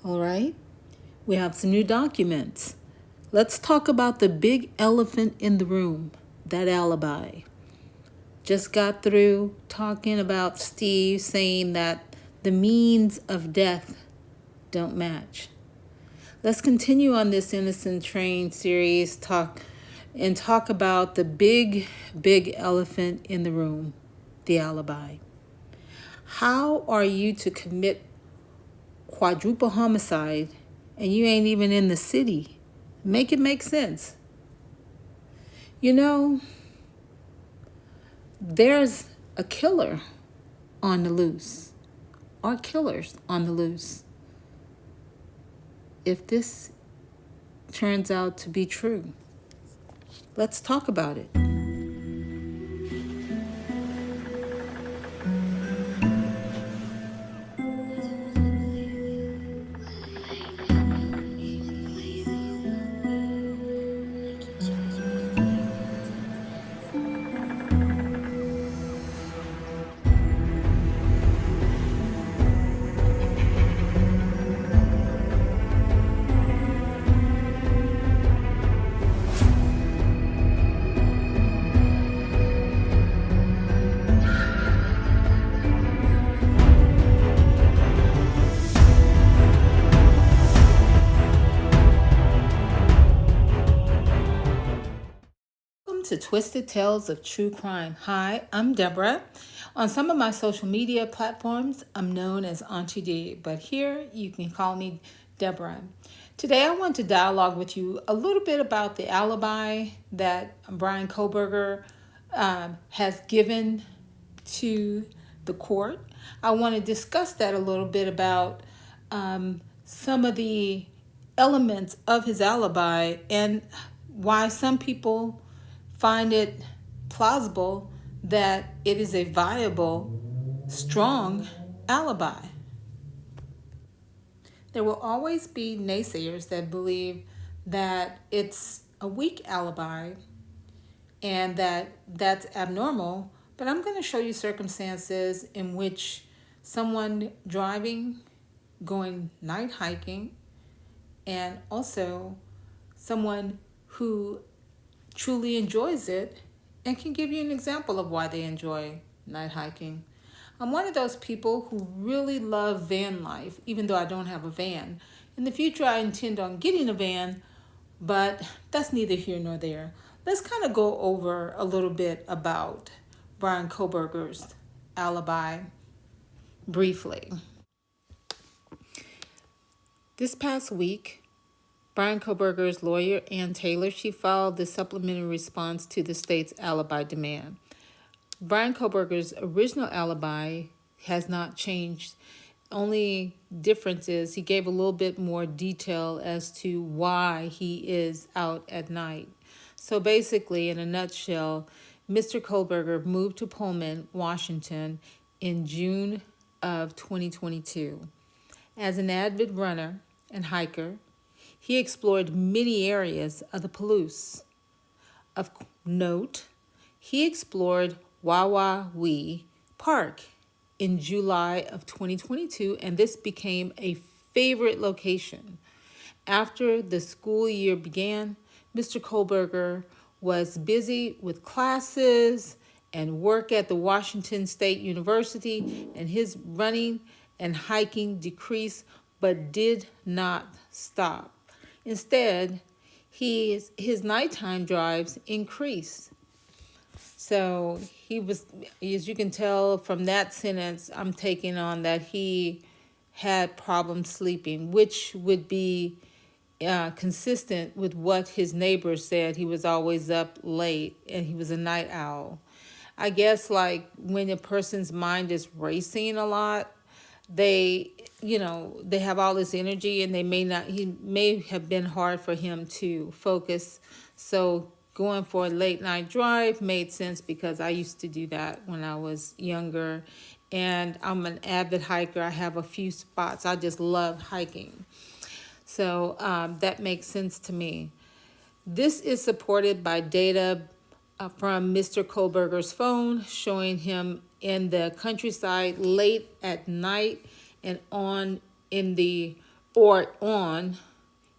All right, we have some new documents. Let's talk about the big elephant in the room, that alibi. Just got through talking about Steve saying that the means of death don't match. Let's continue on this Innocent Train series talk about the big elephant in the room, the alibi. How are you to commit quadruple homicide and you ain't even in the city? Make it make sense. You know, there's a killer on the loose, or killers on the loose. If this turns out to be true, let's talk about it. Welcome to Twisted Tales of True Crime. Hi, I'm Deborah. On some of my social media platforms, I'm known as auntteadee, but here you can call me Deborah. Today I want to dialogue with you a little bit about the alibi that Bryan Kohberger has given to the court. I want to discuss that a little bit about some of the elements of his alibi and why some people find it plausible that it is a viable, strong alibi. There will always be naysayers that believe that it's a weak alibi and that that's abnormal, but I'm going to show you circumstances in which someone driving, going night hiking, and also someone who truly enjoys it and can give you an example of why they enjoy night hiking. I'm one of those people who really love van life, even though I don't have a van. In the future, I intend on getting a van, but that's neither here nor there. Let's kind of go over a little bit about Bryan Kohberger's alibi briefly. This past week, Bryan Kohberger's lawyer, Ann Taylor, she filed the supplementary response to the state's alibi demand. Bryan Kohberger's original alibi has not changed. Only difference is he gave a little bit more detail as to why he is out at night. So basically, in a nutshell, Mr. Kohberger moved to Pullman, Washington in June of 2022. As an avid runner and hiker, he explored many areas of the Palouse. Of note, he explored Wawa-Wee Park in July of 2022, and this became a favorite location. After the school year began, Mr. Kohberger was busy with classes and work at the Washington State University, and his running and hiking decreased but did not stop. Instead, his nighttime drives increased. So he was, as you can tell from that sentence, I'm taking on that he had problems sleeping, which would be consistent with what his neighbors said. He was always up late and he was a night owl. I guess like when a person's mind is racing a lot, they have all this energy and he may have been hard for him to focus. So going for a late night drive made sense because I used to do that when I was younger, and I'm an avid hiker. I have a few spots. I just love hiking. So that makes sense to me. This is supported by data from Mr. Kohberger's phone showing him in the countryside late at night and on in the or on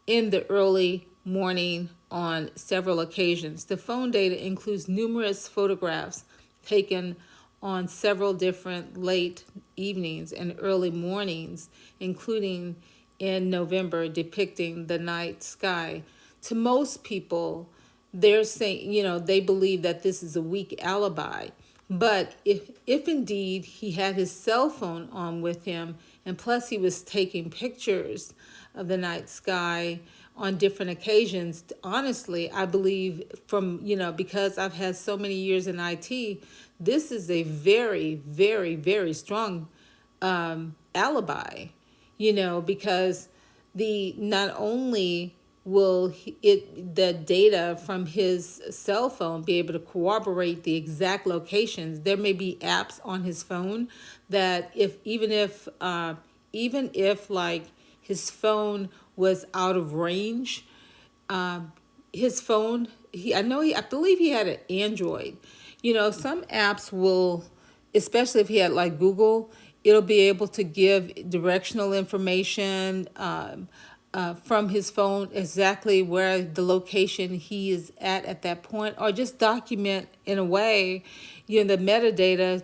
in the early morning on several occasions. The phone data includes numerous photographs taken on several different late evenings and early mornings, including in November, depicting the night sky. To most people, they're saying, they believe that this is a weak alibi. But if indeed he had his cell phone on with him, and plus he was taking pictures of the night sky on different occasions, honestly, I believe because I've had so many years in IT, this is a very, very, very strong alibi, because not only will the data from his cell phone be able to corroborate the exact locations. There may be apps on his phone that even if like his phone was out of range, his phone, I believe he had an Android. Some apps will, especially if he had like Google, it'll be able to give directional information from his phone, exactly where the location he is at that point, or just document in a way, the metadata,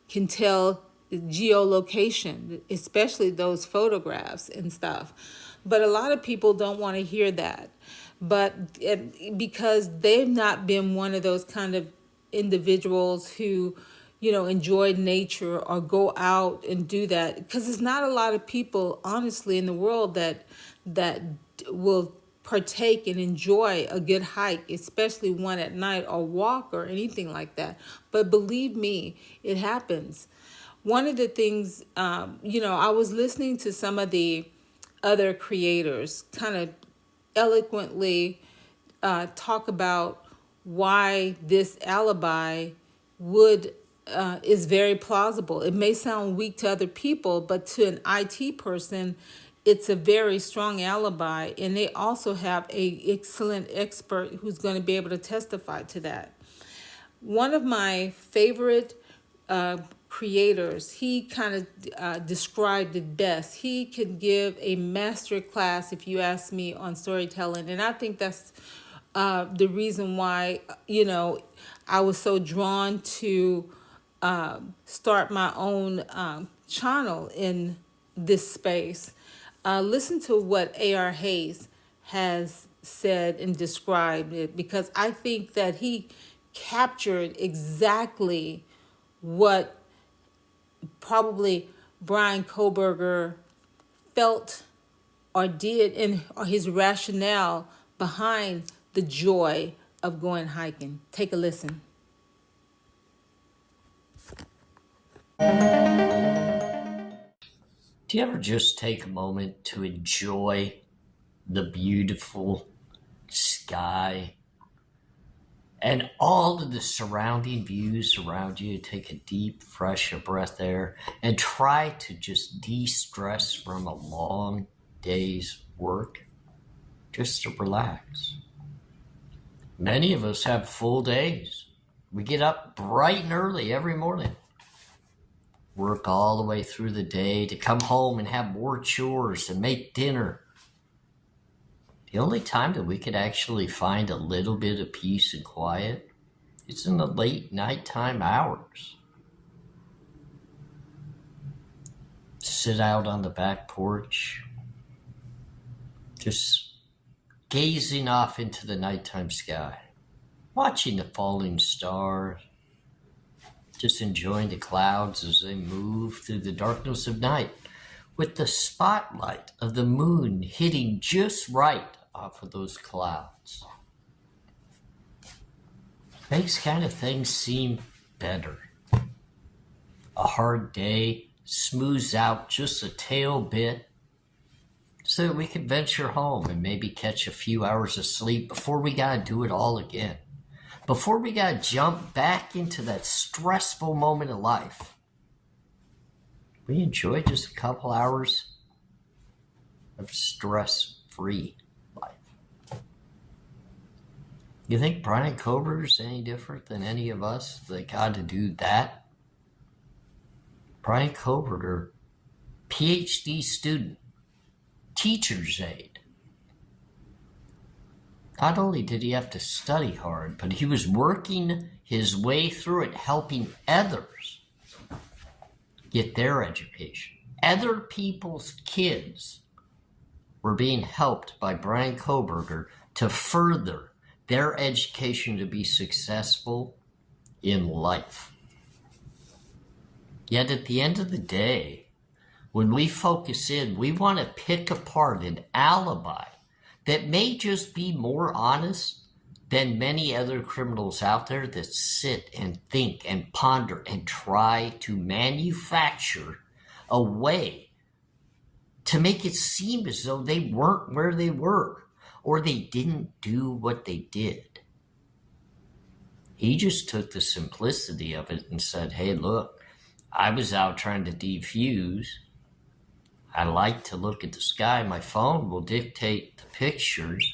can tell geolocation, especially those photographs and stuff. But a lot of people don't want to hear that. Because they've not been one of those kind of individuals who, enjoy nature or go out and do that. Because there's not a lot of people, honestly, in the world that will partake and enjoy a good hike, especially one at night, or walk or anything like that. But believe me, it happens. One of the things, I was listening to some of the other creators kind of eloquently talk about why this alibi is very plausible. It may sound weak to other people, but to an IT person, it's a very strong alibi, and they also have a excellent expert who's going to be able to testify to that. One of my favorite creators, he kind of described it best. He could give a master class, if you ask me, on storytelling, and I think that's the reason why I was so drawn to start my own channel in this space. Listen to what ARHayes has said and described it, because I think that he captured exactly what probably Bryan Kohberger felt or did, in his rationale behind the joy of going hiking. Take a listen. Do you ever just take a moment to enjoy the beautiful sky and all of the surrounding views around you? Take a deep, fresh breath air and try to just de-stress from a long day's work, just to relax. Many of us have full days. We get up bright and early every morning, work all the way through the day, to come home and have more chores and make dinner. The only time that we could actually find a little bit of peace and quiet is in the late nighttime hours. Sit out on the back porch, just gazing off into the nighttime sky, watching the falling stars, just enjoying the clouds as they move through the darkness of night, with the spotlight of the moon hitting just right off of those clouds. Makes kind of things seem better. A hard day smooths out just a tail bit, so that we can venture home and maybe catch a few hours of sleep before we gotta do it all again. Before we gotta jump back into that stressful moment of life. We enjoy just a couple hours of stress-free life. You think Bryan Kohberger is any different than any of us that got to do that? Bryan Kohberger, PhD student, teacher's aide. Not only did he have to study hard, but he was working his way through it, helping others get their education. Other people's kids were being helped by Bryan Kohberger to further their education to be successful in life. Yet at the end of the day, when we focus in, we want to pick apart an alibi that may just be more honest than many other criminals out there that sit and think and ponder and try to manufacture a way to make it seem as though they weren't where they were or they didn't do what they did. He just took the simplicity of it and said, hey, look, I was out trying to defuse. I like to look at the sky. My phone will dictate the pictures.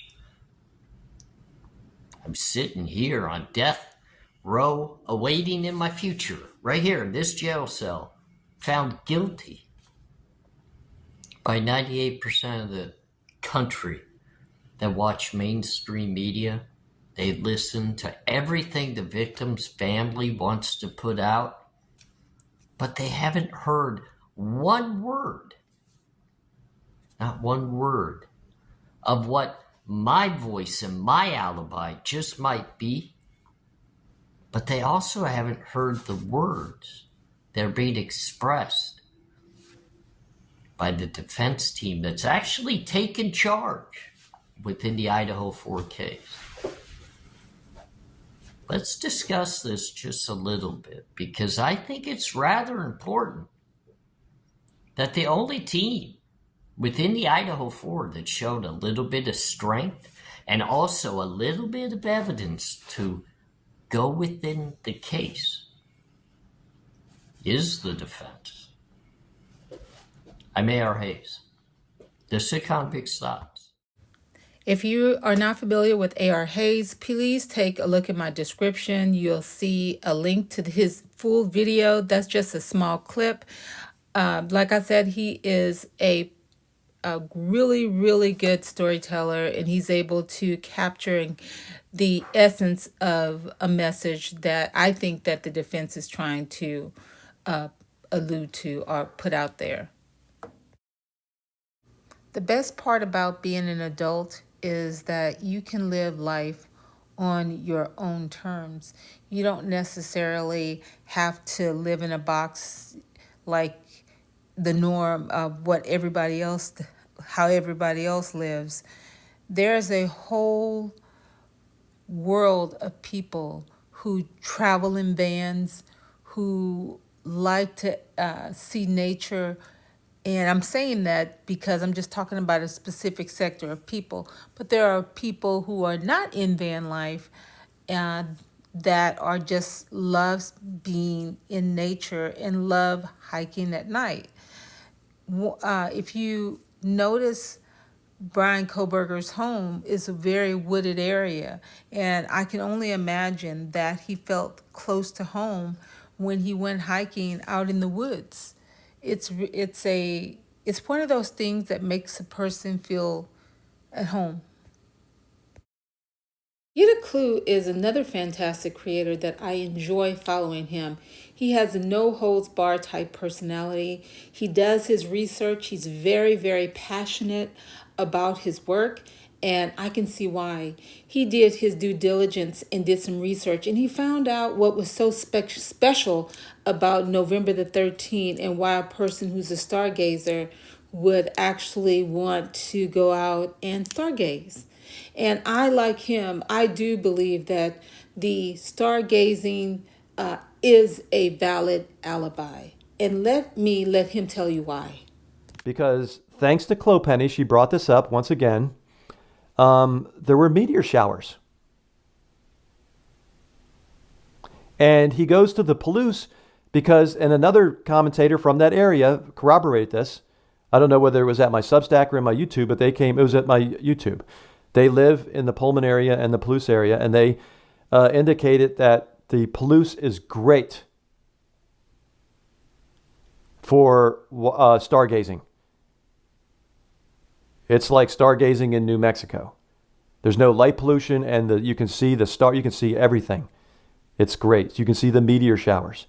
I'm sitting here on death row awaiting in my future, right here in this jail cell, found guilty by 98% of the country that watch mainstream media. They listen to everything the victim's family wants to put out, but they haven't heard one word, not one word, of what my voice and my alibi just might be. But they also haven't heard the words that are being expressed by the defense team that's actually taken charge within the Idaho 4 case. Let's discuss this just a little bit, because I think it's rather important that the only team within the Idaho 4 that showed a little bit of strength and also a little bit of evidence to go within the case is the defense. I'm ARHayes. This is Convicts Thoughts. If you are not familiar with ARHayes, please take a look at my description. You'll see a link to his full video. That's just a small clip. Like I said, he is a really, really good storyteller, and he's able to capture the essence of a message that I think that the defense is trying to allude to or put out there. The best part about being an adult is that you can live life on your own terms. You don't necessarily have to live in a box like the norm of what everybody else, how everybody else lives. There's a whole world of people who travel in vans, who like to see nature. And I'm saying that because I'm just talking about a specific sector of people. But there are people who are not in van life that are just loves being in nature and love hiking at night. If you notice, Bryan Kohberger's home is a very wooded area, and I can only imagine that he felt close to home when he went hiking out in the woods. It's one of those things that makes a person feel at home. Huda Clue is another fantastic creator that I enjoy following him. He has a no-holds-barred type personality. He does his research. He's very, very passionate about his work, and I can see why. He did his due diligence and did some research, and he found out what was so special about November the 13th and why a person who's a stargazer would actually want to go out and stargaze. And I, like him, I do believe that the stargazing is a valid alibi. And let him tell you why. Because thanks to Clopenny, she brought this up once again. There were meteor showers. And he goes to the Palouse because, and another commentator from that area corroborated this. I don't know whether it was at my Substack or in my YouTube, but it was at my YouTube. They live in the Pullman area and the Palouse area, and they indicated that the Palouse is great for stargazing. It's like stargazing in New Mexico. There's no light pollution, and you can see the star. You can see everything. It's great. You can see the meteor showers.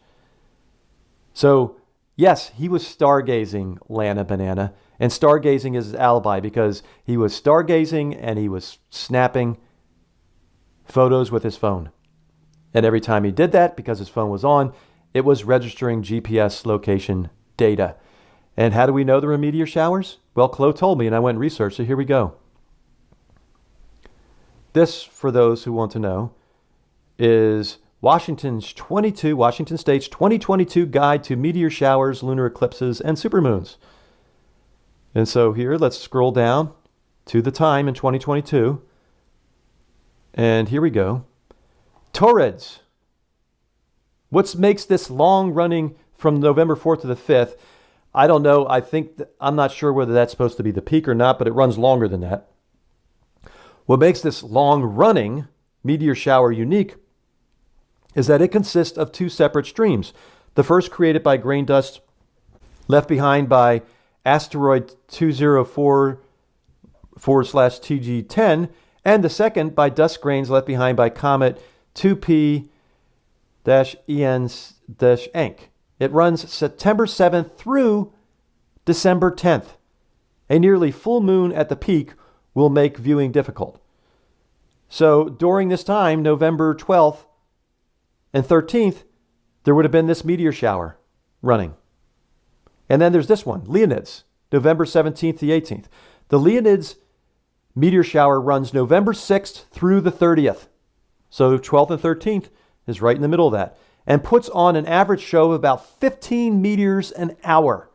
So, yes, he was stargazing, Lana Banana. And stargazing is his alibi because he was stargazing and he was snapping photos with his phone. And every time he did that, because his phone was on, it was registering GPS location data. And how do we know there were meteor showers? Well, Chloe told me and I went and researched, so here we go. This, for those who want to know, is Washington State's 2022 Guide to Meteor Showers, Lunar Eclipses, and Supermoons. And so here, let's scroll down to the time in 2022. And here we go. Torrids. What makes this long running from November 4th to the 5th? I don't know. I'm not sure whether that's supposed to be the peak or not, but it runs longer than that. What makes this long running meteor shower unique is that it consists of two separate streams. The first created by grain dust left behind by asteroid 204/TG10, and the second by dust grains left behind by comet 2P-EN-Encke. It runs September 7th through December 10th. A nearly full moon at the peak will make viewing difficult. So during this time, November 12th and 13th, there would have been this meteor shower running. And then there's this one, Leonids, November 17th to 18th. The Leonids meteor shower runs November 6th through the 30th. So 12th and 13th is right in the middle of that. And puts on an average show of about 15 meteors an hour.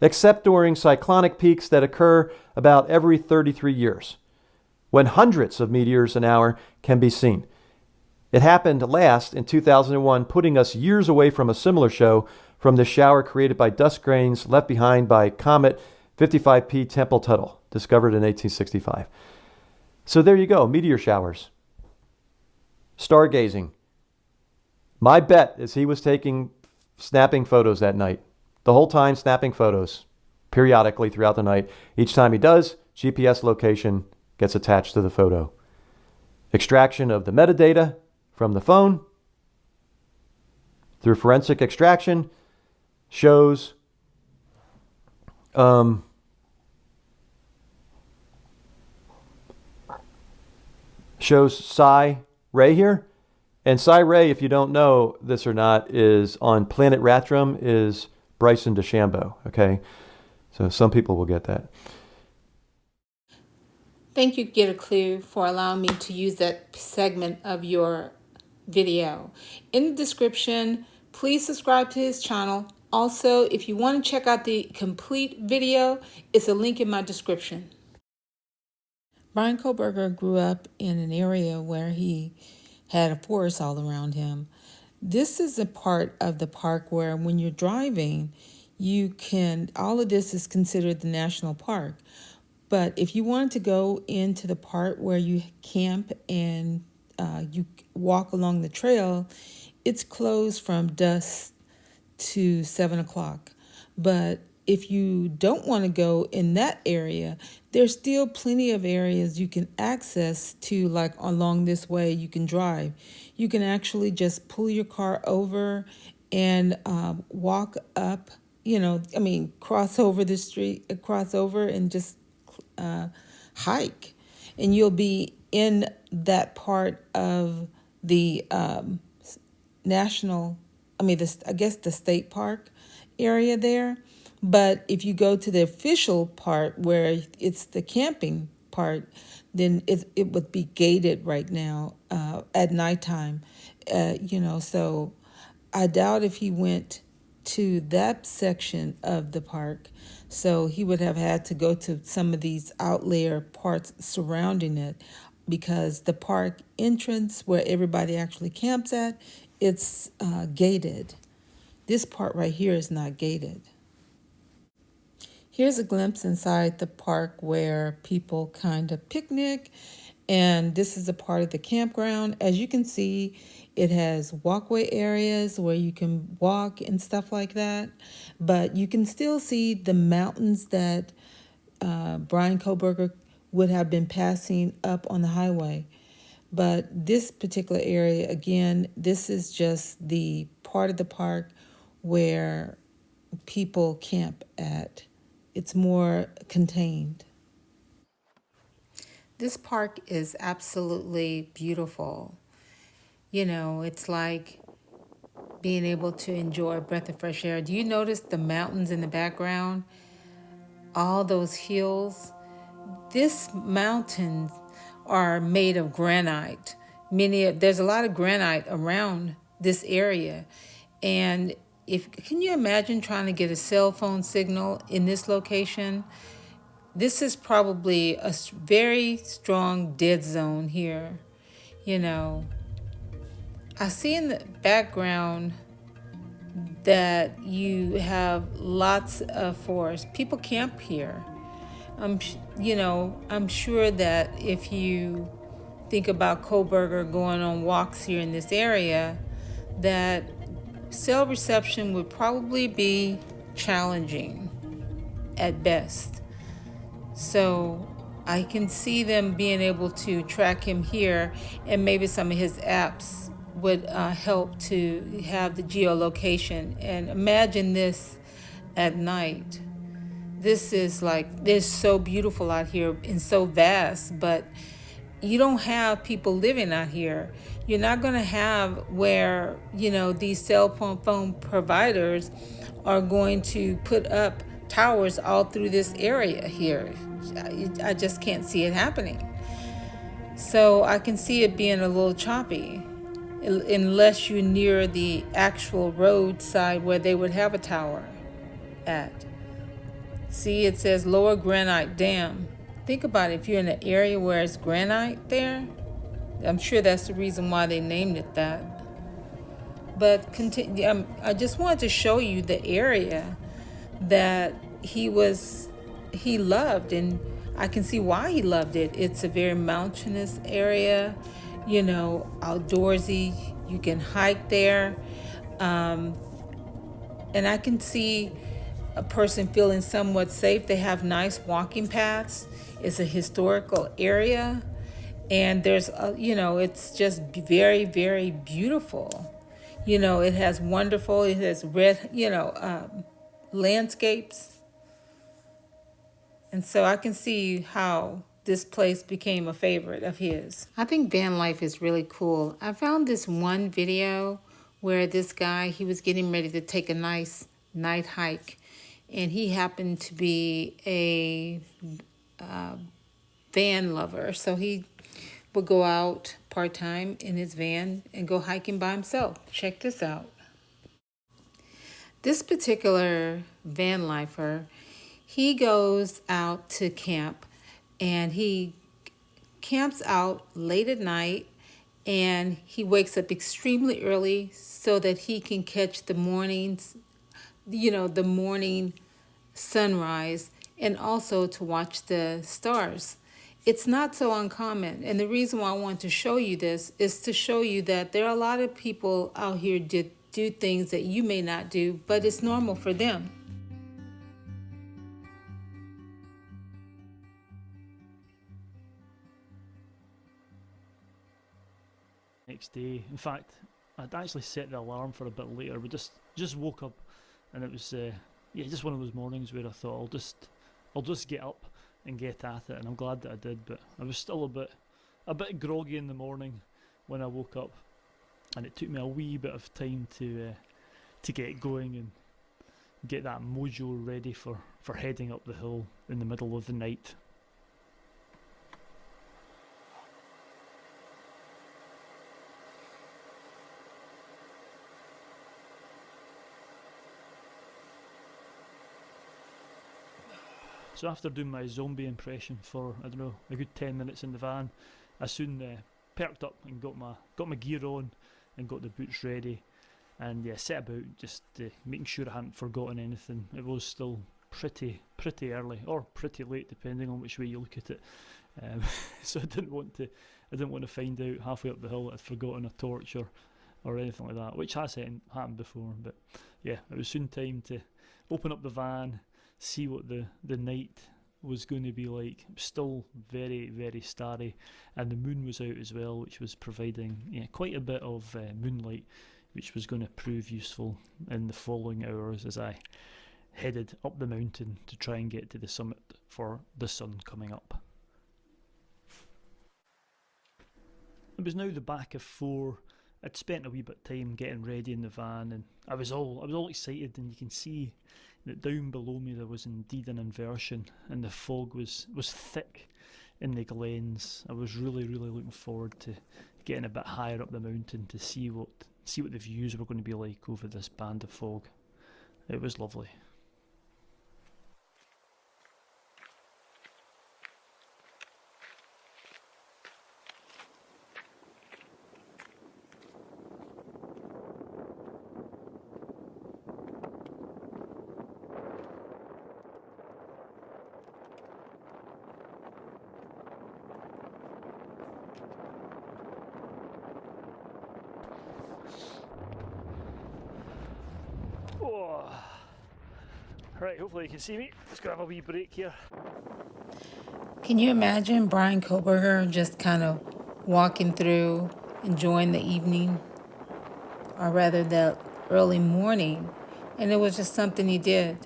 Except during cyclonic peaks that occur about every 33 years, when hundreds of meteors an hour can be seen. It happened last in 2001, putting us years away from a similar show from the shower created by dust grains left behind by comet 55P Tempel-Tuttle, discovered in 1865. So there you go, meteor showers. Stargazing. My bet is he was snapping photos that night. The whole time snapping photos, periodically throughout the night. Each time he does, GPS location gets attached to the photo. Extraction of the metadata from the phone through forensic extraction shows Psi Ray here. And Psi Ray, if you don't know this or not, is on Planet Rathdrum, is Bryson DeChambeau. Okay, so some people will get that. Thank you, Get a Clue, for allowing me to use that segment of your video. In the description, please subscribe to his channel. Also, if you want to check out the complete video, it's a link in my description. Bryan Kohberger grew up in an area where he had a forest all around him. This is a part of the park where when you're driving, all of this is considered the national park. But if you wanted to go into the part where you camp and you walk along the trail, it's closed from dusk to 7 o'clock. But if you don't want to go in that area, there's still plenty of areas you can access to, like along this way you can drive. You can actually just pull your car over and walk up, cross over the street, cross over and just hike. And you'll be in that part of the the state park area there. But if you go to the official part where it's the camping part, then it would be gated right now at nighttime. So I doubt if he went to that section of the park. So he would have had to go to some of these outlier parts surrounding it, because the park entrance where everybody actually camps at, it's gated. This part right here is not gated. Here's a glimpse inside the park where people kind of picnic, and this is a part of the campground. As you can see, It has walkway areas where you can walk and stuff like that, but you can still see the mountains that Bryan Kohberger would have been passing up on the highway. But this particular area, again, this is just the part of the park where people camp at. It's more contained. This park is absolutely beautiful. You know, it's like being able to enjoy a breath of fresh air. Do you notice the mountains in the background? All those hills? These mountains are made of granite. There's a lot of granite around this area. And can you imagine trying to get a cell phone signal in this location? This is probably a very strong dead zone here. You know, I see in the background that you have lots of forest. People camp here. I'm sure that if you think about Kohberger going on walks here in this area, that cell reception would probably be challenging at best. So I can see them being able to track him here, and maybe some of his apps would help to have the geolocation. And imagine this at night. This is so beautiful out here and so vast, but you don't have people living out here. You're not going to have where, these cell phone providers are going to put up towers all through this area here. I just can't see it happening. So I can see it being a little choppy unless you're near the actual roadside where they would have a tower at. See, it says Lower Granite Dam. Think about it. If you're in an area where it's granite there, I'm sure that's the reason why they named it that. But I just wanted to show you the area that he loved, and I can see why he loved it. It's a very mountainous area, outdoorsy. You can hike there. And I can see a person feeling somewhat safe. They have nice walking paths. It's a historical area, and there's it's just very, very beautiful. It has red landscapes, and so I can see how this place became a favorite of his. I think van life is really cool. I found this one video where this guy, he was getting ready to take a nice night hike, and he happened to be a van lover. So he would go out part-time in his van and go hiking by himself. Check this out. This particular van lifer, he goes out to camp, and he camps out late at night, and he wakes up extremely early so that he can catch the morning sunrise, and also to watch the stars. It's not so uncommon, and the reason why I want to show you this is to show you that there are a lot of people out here do things that you may not do, but it's normal for them. Next day, in fact, I'd actually set the alarm for a bit later. We just woke up, and it was just one of those mornings where I thought I'll just get up and get at it, and I'm glad that I did. But I was still a bit groggy in the morning when I woke up, and it took me a wee bit of time to get going and get that mojo ready for heading up the hill in the middle of the night. So after doing my zombie impression for, I don't know, a good 10 minutes in the van, I soon perked up and got my gear on and got the boots ready, and set about just making sure I hadn't forgotten anything. It was still pretty early, or pretty late depending on which way you look at it. So I didn't want to find out halfway up the hill that I'd forgotten a torch or or anything like that, which has happened before. But yeah, it was soon time to open up the van, see what the night was going to be like. It was still very, very starry, and the moon was out as well, which was providing quite a bit of moonlight, which was going to prove useful in the following hours as I headed up the mountain to try and get to the summit for the sun coming up. It was now the back of 4. I'd spent a wee bit of time getting ready in the van, and I was all excited, and you can see that down below me there was indeed an inversion, and the fog was thick in the glens. I was really, really looking forward to getting a bit higher up the mountain to see what the views were going to be like over this band of fog. It was lovely. Oh. Right, hopefully you can see me. Just gonna have a wee break here. Can you imagine Bryan Kohberger just kind of walking through, enjoying the evening, or rather the early morning, and it was just something he did?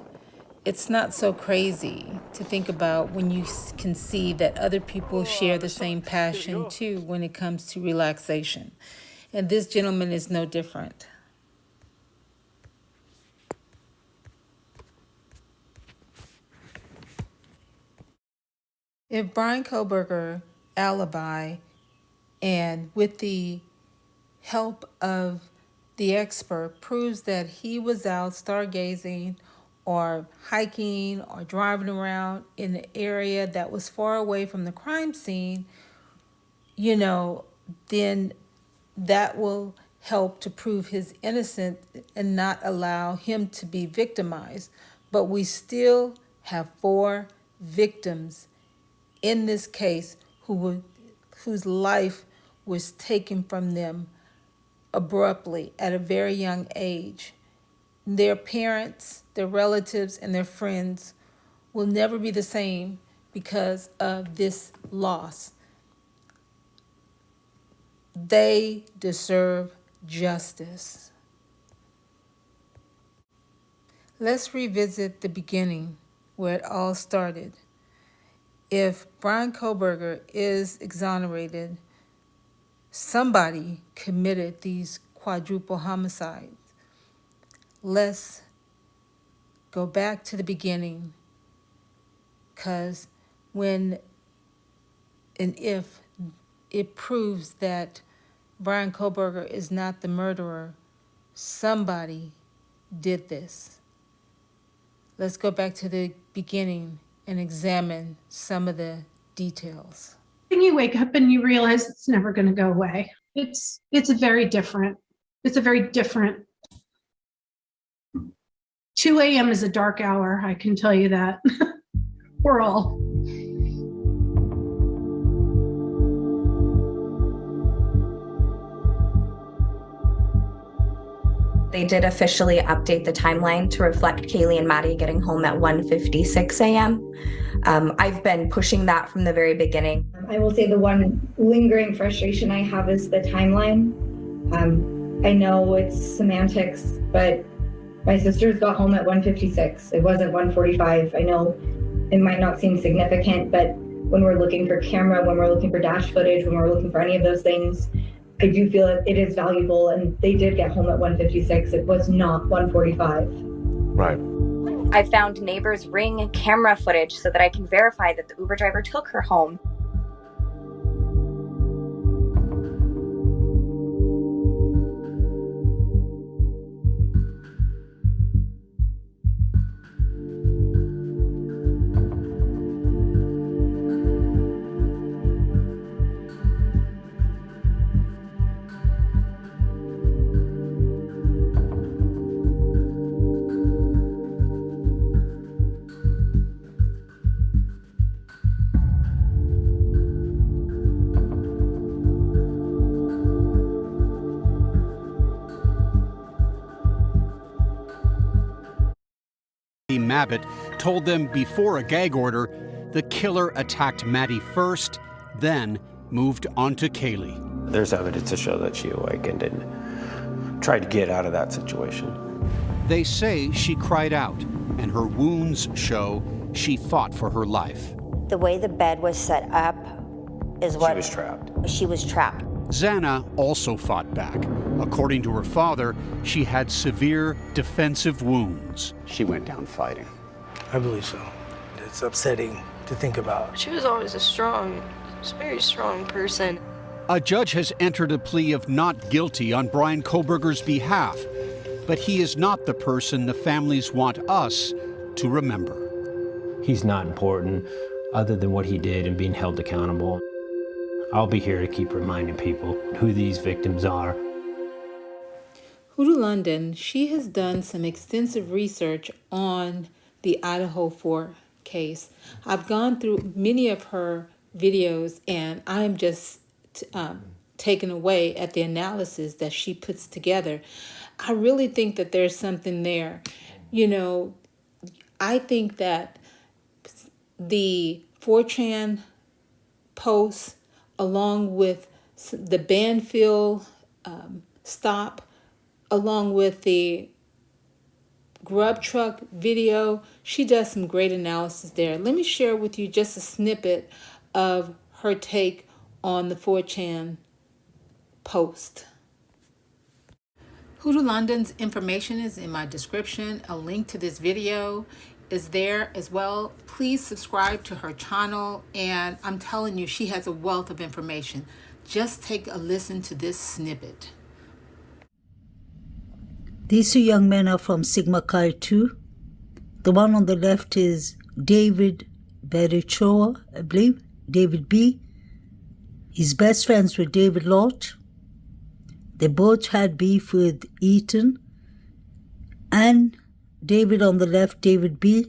It's not so crazy to think about when you can see that other people share the same passion too when it comes to relaxation. And this gentleman is no different. If Bryan Kohberger alibi, and with the help of the expert, proves that he was out stargazing or hiking or driving around in an area that was far away from the crime scene, then that will help to prove his innocence and not allow him to be victimized. But we still have 4 victims in this case whose life was taken from them abruptly at a very young age. Their parents, their relatives, and their friends will never be the same because of this loss. They deserve justice. Let's revisit the beginning, where it all started. If Bryan Kohberger is exonerated, somebody committed these quadruple homicides. Let's go back to the beginning, because when and if it proves that Bryan Kohberger is not the murderer, somebody did this. Let's go back to the beginning and examine some of the details. When you wake up and you realize it's never going to go away. It's a very different 2 a.m. is a dark hour, I can tell you that. We're all. They did officially update the timeline to reflect Kaylee and Maddie getting home at 1:56 a.m. I've been pushing that from the very beginning. I will say the one lingering frustration I have is the timeline. I know it's semantics, but my sisters got home at 1:56. It wasn't 1:45. I know it might not seem significant, but when we're looking for camera, when we're looking for dash footage, when we're looking for any of those things, I do feel it is valuable, and they did get home at 1:56. It was not 1:45. Right. I found neighbors' Ring camera footage so that I can verify that the Uber driver took her home. Abbott told them before a gag order the killer attacked Maddie first, then moved on to Kaylee. There's evidence to show that she awakened and tried to get out of that situation. They say she cried out, and her wounds show she fought for her life. The way the bed was set up is what... She was trapped. She was trapped. Xana also fought back. According to her father, she had severe defensive wounds. She went down fighting. I believe so. It's upsetting to think about. She was always a very strong person. A judge has entered a plea of not guilty on Bryan Kohberger's behalf, but he is not the person the families want us to remember. He's not important other than what he did and being held accountable. I'll be here to keep reminding people who these victims are. Huda London, she has done some extensive research on the Idaho 4 case. I've gone through many of her videos, and I'm just taken away at the analysis that she puts together. I really think that there's something there. You know, I think that the 4chan posts, along with the Banfield stop, along with the grub truck video, she does some great analysis there. Let me share with you just a snippet of her take on the 4chan post. Huda London's information is in my description. A link to this video is there as well. Please subscribe to her channel, and I'm telling you, she has a wealth of information. Just take a listen to this snippet. These two young men are from Sigma Chi 2. The one on the left is David Berichoa, I believe, David B. He's best friends with David Lott. They both had beef with Eaton. And David on the left, David B.,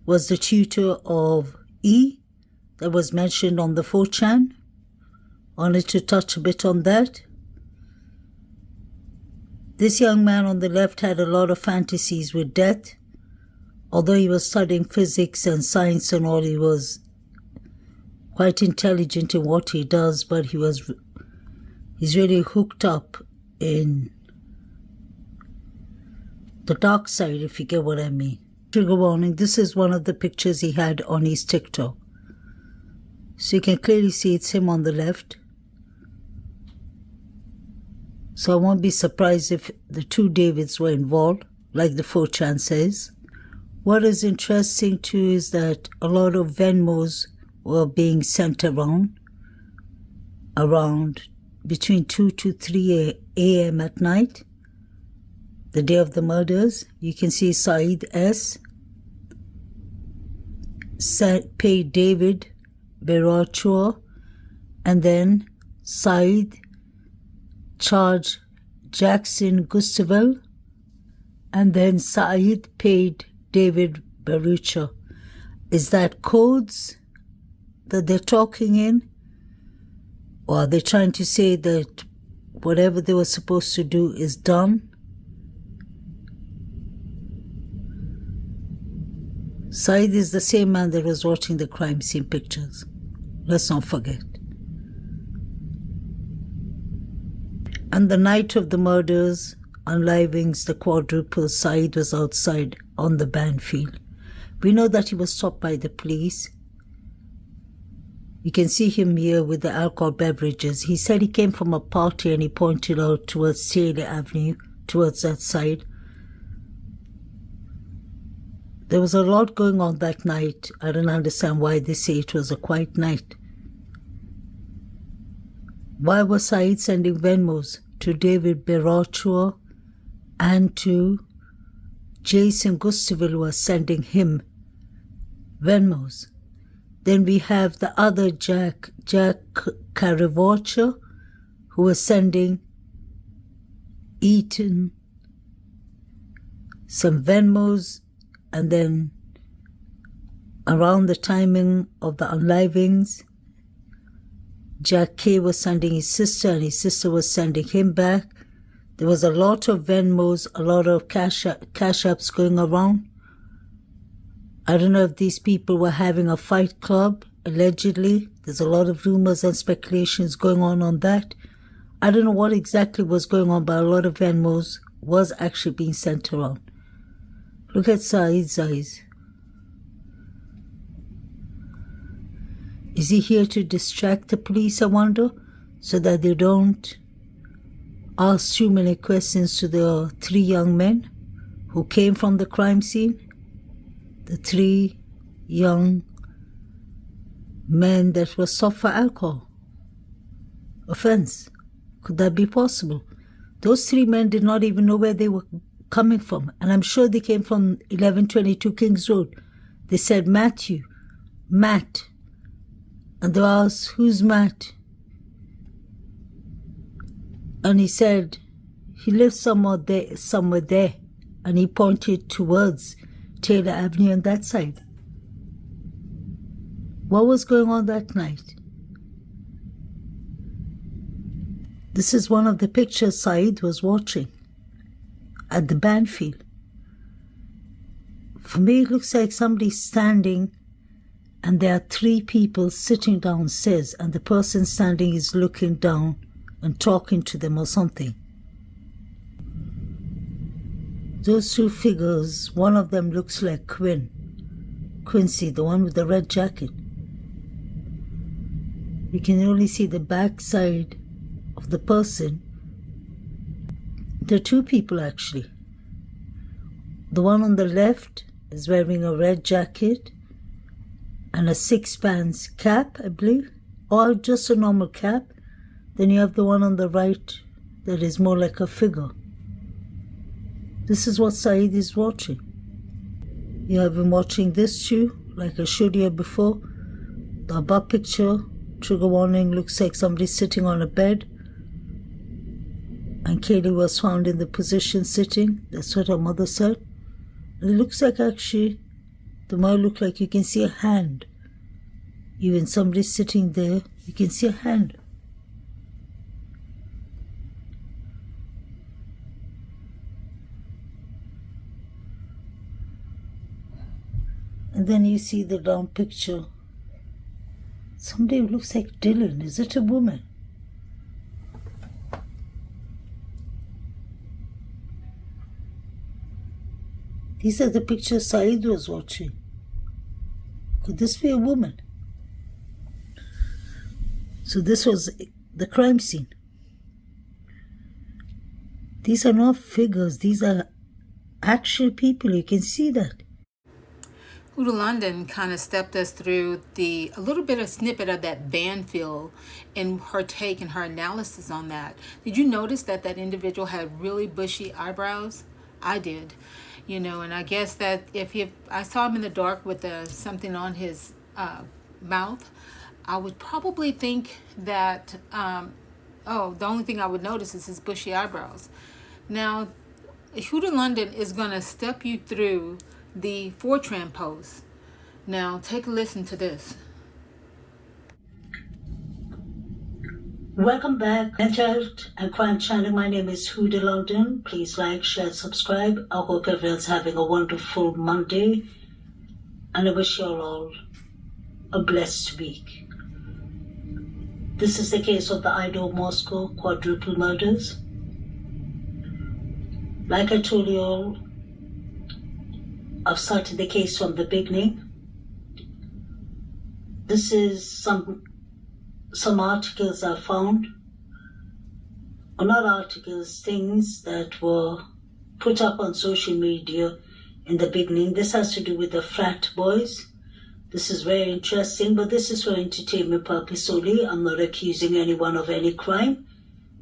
was the tutor of E that was mentioned on the 4chan. Wanted to touch a bit on that. This young man on the left had a lot of fantasies with death. Although he was studying physics and science and all, he was quite intelligent in what he does, but he's really hooked up in the dark side, if you get what I mean. Trigger warning, this is one of the pictures he had on his TikTok. So you can clearly see it's him on the left. So I won't be surprised if the two Davids were involved, like the 4chan says. What is interesting too is that a lot of Venmos were being sent around between 2 to 3 a.m. at night, the day of the murders. You can see Saeed S. paid David Berachua, and then Saeed charged Jackson Gustavell, and then Saeed paid David Barucha. Is that codes that they're talking in? Or are they trying to say that whatever they were supposed to do is done? Saeed is the same man that was watching the crime scene pictures. Let's not forget. And the night of the murders, unlivings, the quadruple, Saeed was outside on the Banfield. We know that he was stopped by the police. You can see him here with the alcohol beverages. He said he came from a party and he pointed out towards Taylor Avenue, towards that side. There was a lot going on that night. I don't understand why they say it was a quiet night. Why was Saeed sending Venmos to David Berachua and to Jason Gustavell was sending him Venmos? Then we have the other Jack Caravaggio, who was sending Eaton some Venmos, and then around the timing of the unlivings, Jack K was sending his sister, and his sister was sending him back. There was a lot of Venmos, a lot of cash apps going around. I don't know if these people were having a fight club, allegedly. There's a lot of rumors and speculations going on that. I don't know what exactly was going on, but a lot of Venmos was actually being sent around. Look at Saeed's eyes. Is he here to distract the police, I wonder, so that they don't ask too many questions to the 3 young men who came from the crime scene? The 3 young men that were stopped for alcohol offense. Could that be possible? Those 3 men did not even know where they were coming from, and I'm sure they came from 1122 Kings Road. They said, Matthew, Matt. And they asked, who's Matt? And he said, he lives somewhere there. And he pointed towards Taylor Avenue on that side. What was going on that night? This is one of the pictures Saeed was watching at the band field. For me, it looks like somebody's standing and there are 3 people sitting downstairs and the person standing is looking down and talking to them or something. Those 2 figures, one of them looks like Quincy, the one with the red jacket. You can only see the back side of the person. There are 2 people actually. The one on the left is wearing a red jacket and a 6-pants cap, I believe, or just a normal cap. Then you have the one on the right that is more like a figure. This is what Saeed is watching. You have been watching this too, like I showed you before. The above picture, trigger warning, looks like somebody sitting on a bed. And Kaylee was found in the position sitting. That's what her mother said. And it looks like actually, the more look like you can see a hand. Even somebody sitting there, you can see a hand. And then you see the down picture. Somebody who looks like Dylan. Is it a woman? These are the pictures Saeed was watching. Could this be a woman? So this was the crime scene. These are not figures. These are actual people. You can see that. Huda London kind of stepped us through a little bit of snippet of that band field and her take and her analysis on that. Did you notice that that individual had really bushy eyebrows? I did. You know, and I guess that I saw him in the dark with something on his mouth, I would probably think that, the only thing I would notice is his bushy eyebrows. Now, Huda London is going to step you through the Fortran post. Now, take a listen to this. Welcome back, Mental Health and Crime Channel. My name is Huda London. Please like, share, subscribe. I hope everyone's having a wonderful Monday. And I wish you all a blessed week. This is the case of the Idaho Moscow quadruple murders. Like I told you all, I've started the case from the beginning. This is some articles I found, or not articles, things that were put up on social media in the beginning. This has to do with the frat boys. This is very interesting, but this is for entertainment purpose only. I'm not accusing anyone of any crime,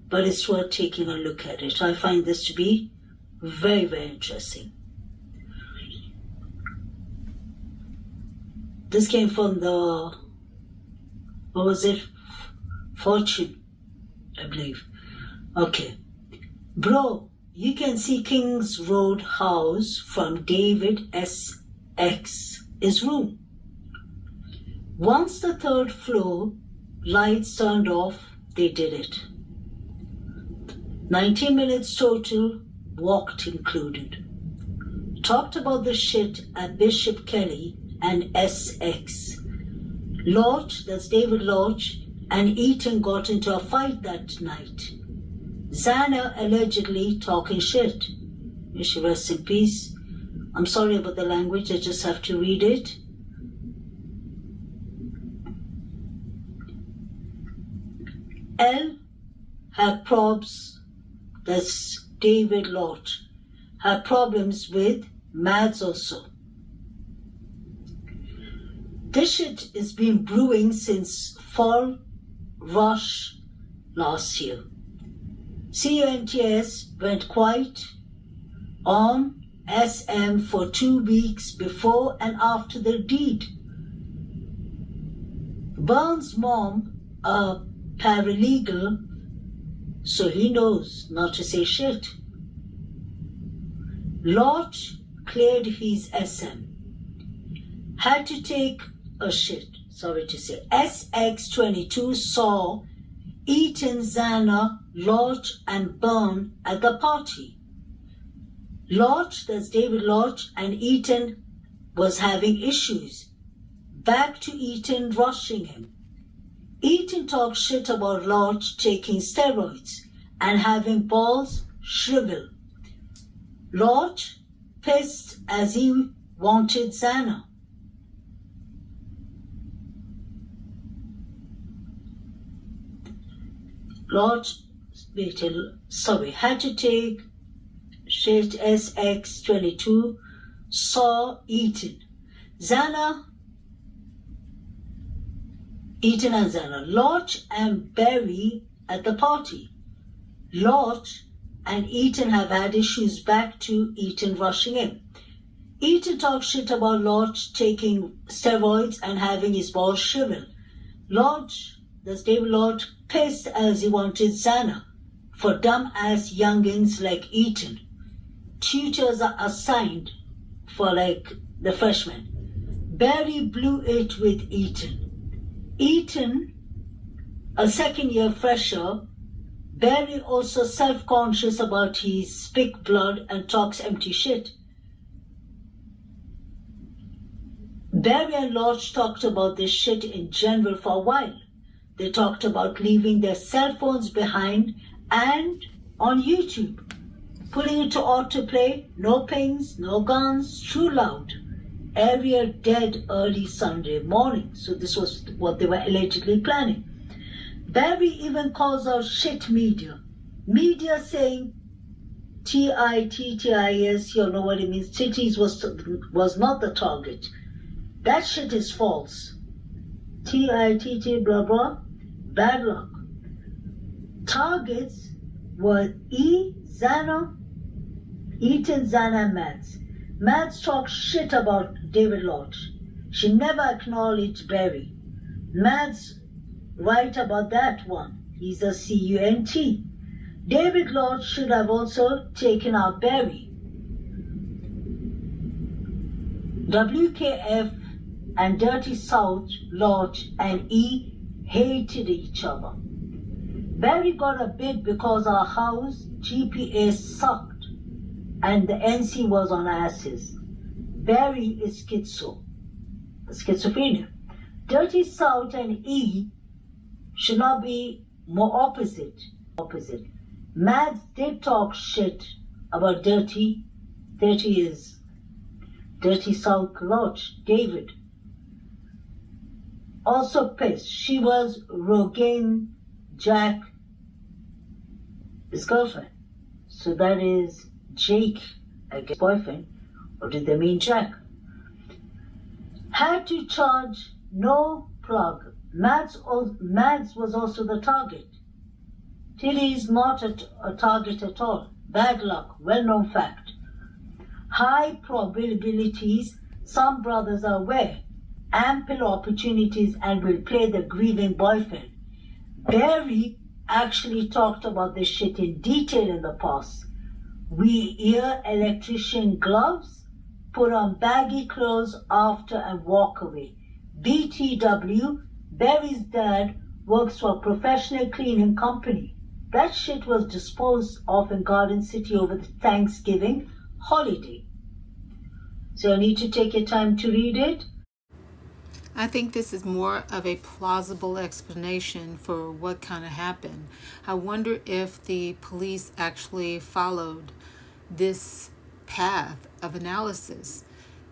but it's worth taking a look at it. I find this to be very, very interesting. This came from the, what was it? Fortune, I believe. Okay. Bro, you can see Kings Road house from David S.X's room. Once the 3rd floor lights turned off, they did it. 90 minutes total, walked included. talked about the shit at Bishop Kelly and SX. Lodge, that's David Lodge, and Eaton got into a fight that night. Xana allegedly talking shit. May she rest in peace. I'm sorry about the language, I just have to read it. L had probs, that's David Lodge, had problems with Mads also. This shit has been brewing since fall rush last year. CUNTS went quiet on SM for 2 weeks before and after the deed. Burns' mom, a paralegal, so he knows not to say shit. Lodge cleared his SM. Had to take a shit, sorry to say. SX22 saw Eaton, Xana, Lodge, and Byrne at the party. Lodge, that's David Lodge, and Eaton was having issues. Back to Eaton rushing him. Eaton talked shit about Lodge taking steroids and having balls shrivel. Lodge pissed as he wanted Xana. Lodge, had to take shit. SX22 saw Eaton. Xana, Eaton and Xana. Lodge and Barry at the party. Lodge and Eaton have had issues back to Eaton rushing him. Eaton talks shit about Lodge taking steroids and having his balls shrivel. Lodge, that's David Lodge, pissed as he wanted Xana for dumb-ass youngins like Eaton. Tutors are assigned for like the freshmen. Barry blew it with Eaton. Eaton, a second-year fresher, Barry also self-conscious about his spick blood and talks empty shit. Barry and Lodge talked about this shit in general for a while. They talked about leaving their cell phones behind and on YouTube, putting it to autoplay, no pings, no guns, true loud. Area dead early Sunday morning. So this was what they were allegedly planning. Barry even calls out shit media. Media saying TITTIS, you'll know what it means. Titties was not the target. That shit is false. TITT blah blah. Bad luck. Targets were Xana, Eaton, Xana, and Mads. Mads talked shit about David Lodge. She never acknowledged Barry. Mads right about that one. He's a CUNT. David Lodge should have also taken out Barry. WKF and Dirty South, Lodge, and E hated each other. Barry got a bid because our house GPS sucked and the NC was on asses. Barry is schizophrenia. Dirty South and E should not be more opposite. Mads did talk shit about Dirty South Lodge, David. Also pissed. She was Rogaine Jack, his girlfriend. So that is Jake, I guess, boyfriend. Or did they mean Jack? Had to charge no plug. Mads was also the target. Tilly is not a target at all. Bad luck, well-known fact. High probabilities, some brothers are aware. Ample opportunities and will play the grieving boyfriend. Barry actually talked about this shit in detail in the past. We ear electrician gloves, put on baggy clothes after and walk away. BTW, Barry's dad works for a professional cleaning company. That shit was disposed of in Garden City over the Thanksgiving holiday. So I need to take your time to read it. I think this is more of a plausible explanation for what kind of happened. I wonder if the police actually followed this path of analysis.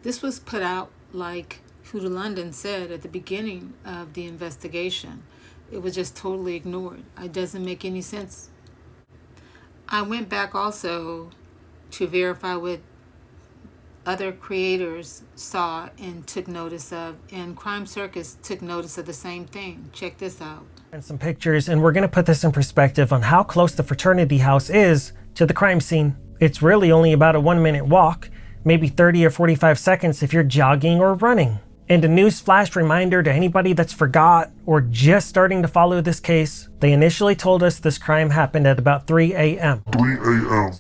This was put out, like Huda London said at the beginning of the investigation. It was just totally ignored. It doesn't make any sense. I went back also to verify what other creators saw and took notice of, and Crime Circus took notice of the same thing. Check this out. And some pictures, and we're going to put this in perspective on how close the fraternity house is to the crime scene. It's really only about a 1-minute walk, maybe 30 or 45 seconds if you're jogging or running. And a newsflash reminder to anybody that's forgot or just starting to follow this case, they initially told us this crime happened at about 3 a.m.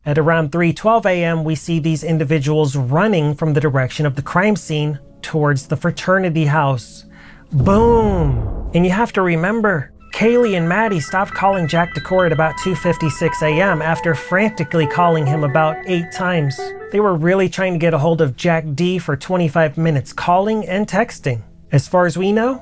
At around 3:12 a.m., we see these individuals running from the direction of the crime scene towards the fraternity house. Boom! And you have to remember, Kaylee and Maddie stopped calling Jack Decor at about 2:56 a.m. after frantically calling him about 8 times. They were really trying to get a hold of Jack D for 25 minutes, calling and texting. As far as we know,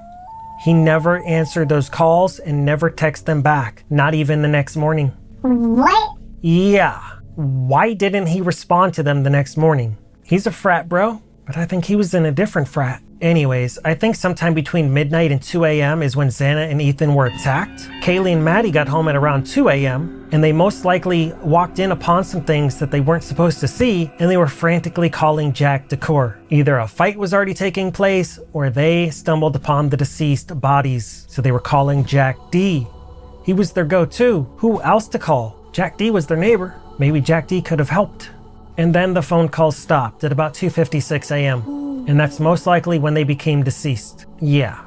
he never answered those calls and never texted them back, not even the next morning. What? Yeah. Why didn't he respond to them the next morning? He's a frat bro, but I think he was in a different frat. Anyways, I think sometime between midnight and 2 a.m. is when Xana and Ethan were attacked. Kaylee and Maddie got home at around 2 a.m. and they most likely walked in upon some things that they weren't supposed to see, and they were frantically calling Jack Decor. Either a fight was already taking place or they stumbled upon the deceased bodies, so they were calling Jack D. He was their go-to. Who else to call? Jack D was their neighbor. Maybe Jack D could have helped. And then the phone calls stopped at about 2:56 a.m. And that's most likely when they became deceased. Yeah.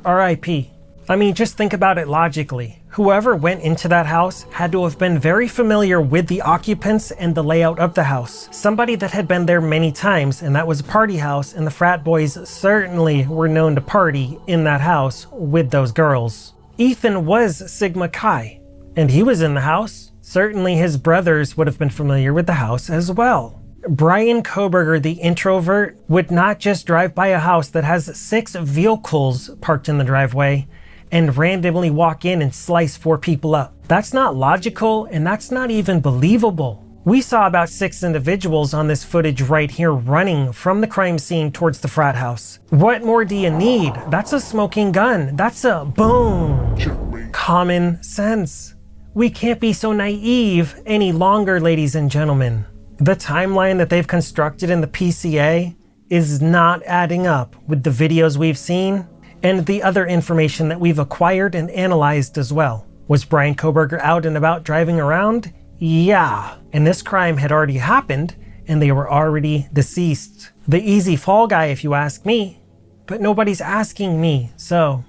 R.I.P. I mean, just think about it logically. Whoever went into that house had to have been very familiar with the occupants and the layout of the house. Somebody that had been there many times, and that was a party house, and the frat boys certainly were known to party in that house with those girls. Ethan was Sigma Chi, and he was in the house. Certainly his brothers would have been familiar with the house as well. Bryan Kohberger, the introvert, would not just drive by a house that has 6 vehicles parked in the driveway and randomly walk in and slice 4 people up. That's not logical, and that's not even believable. We saw about 6 individuals on this footage right here running from the crime scene towards the frat house. What more do you need? That's a smoking gun. That's a boom. Common sense. We can't be so naive any longer, ladies and gentlemen. The timeline that they've constructed in the PCA is not adding up with the videos we've seen and the other information that we've acquired and analyzed as well. Was Bryan Kohberger out and about driving around? Yeah. And this crime had already happened and they were already deceased. The easy fall guy if you ask me, but nobody's asking me, so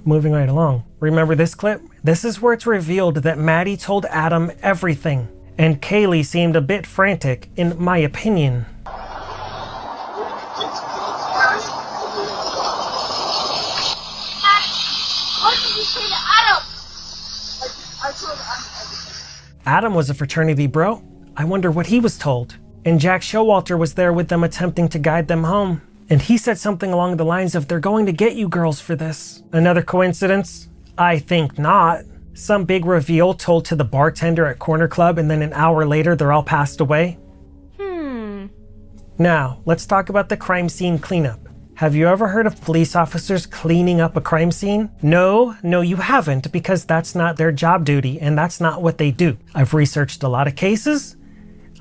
moving right along. Remember this clip? This is where it's revealed that Maddie told Adam everything. And Kaylee seemed a bit frantic, in my opinion. What did you say to Adam? I told him. Adam was a fraternity bro. I wonder what he was told. And Jack Showalter was there with them attempting to guide them home. And he said something along the lines of, "They're going to get you girls for this." Another coincidence? I think not. Some big reveal told to the bartender at Corner Club, and then an hour later they're all passed away. Now, let's talk about the crime scene cleanup. Have you ever heard of police officers cleaning up a crime scene? No, you haven't, because that's not their job duty, and that's not what they do. I've researched a lot of cases.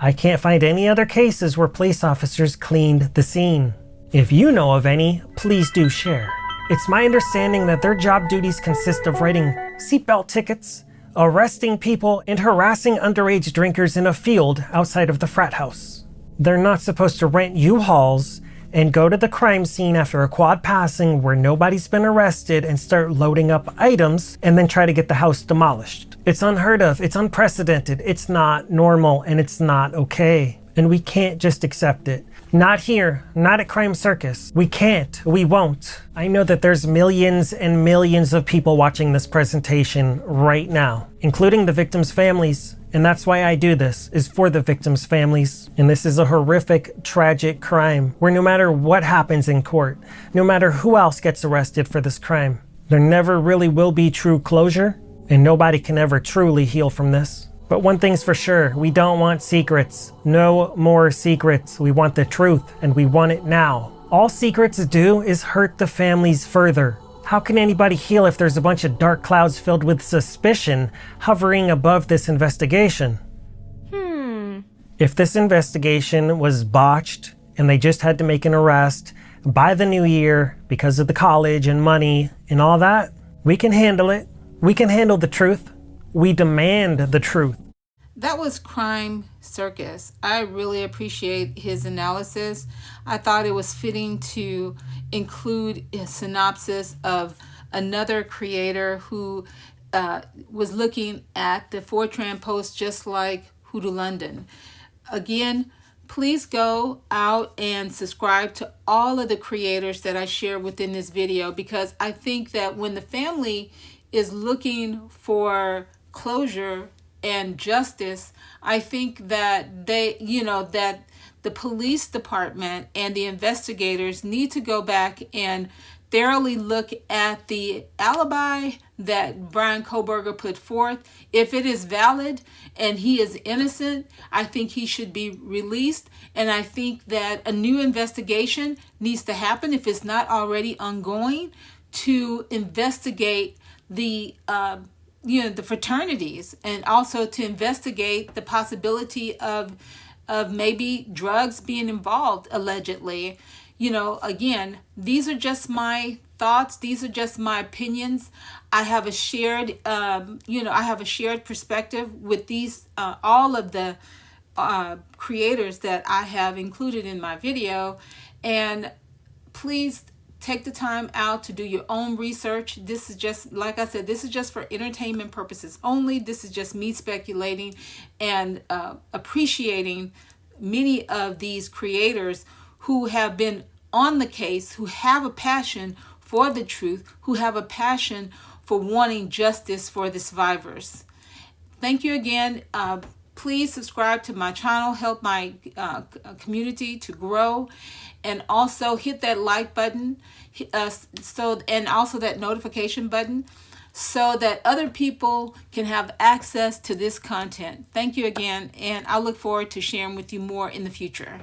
I can't find any other cases where police officers cleaned the scene. If you know of any, please do share. It's my understanding that their job duties consist of writing seatbelt tickets, arresting people, and harassing underage drinkers in a field outside of the frat house. They're not supposed to rent U-Hauls and go to the crime scene after a quad passing where nobody's been arrested and start loading up items and then try to get the house demolished. It's unheard of, it's unprecedented, it's not normal, and it's not okay. And we can't just accept it. Not here, not at Crime Circus. We can't, we won't. I know that there's millions and millions of people watching this presentation right now, including the victims' families. And that's why I do this, is for the victims' families. And this is a horrific, tragic crime where no matter what happens in court, no matter who else gets arrested for this crime, there never really will be true closure, and nobody can ever truly heal from this. But one thing's for sure, we don't want secrets. No more secrets. We want the truth, and we want it now. All secrets do is hurt the families further. How can anybody heal if there's a bunch of dark clouds filled with suspicion hovering above this investigation? If this investigation was botched and they just had to make an arrest by the new year because of the college and money and all that, we can handle it. We can handle the truth. We demand the truth. That was Crime Circus. I really appreciate his analysis. I thought it was fitting to include a synopsis of another creator who was looking at the Fortran post just like Huda London. Again, please go out and subscribe to all of the creators that I share within this video, because I think that when the family is looking for closure and justice, I think that that the police department and the investigators need to go back and thoroughly look at the alibi that Bryan Kohberger put forth. If it is valid and he is innocent, I think he should be released. And I think that a new investigation needs to happen, if it's not already ongoing, to investigate the fraternities, and also to investigate the possibility of maybe drugs being involved, allegedly. Again, these are just my thoughts. These are just my opinions. I have a shared, perspective with these, all of the creators that I have included in my video. And please take the time out to do your own research. This is just, like I said, this is just for entertainment purposes only. This is just me speculating and appreciating many of these creators who have been on the case, who have a passion for the truth, who have a passion for wanting justice for the survivors. Thank you again. Please subscribe to my channel, help my community to grow, and also hit that like button, and also that notification button, so that other people can have access to this content. Thank you again, and I look forward to sharing with you more in the future.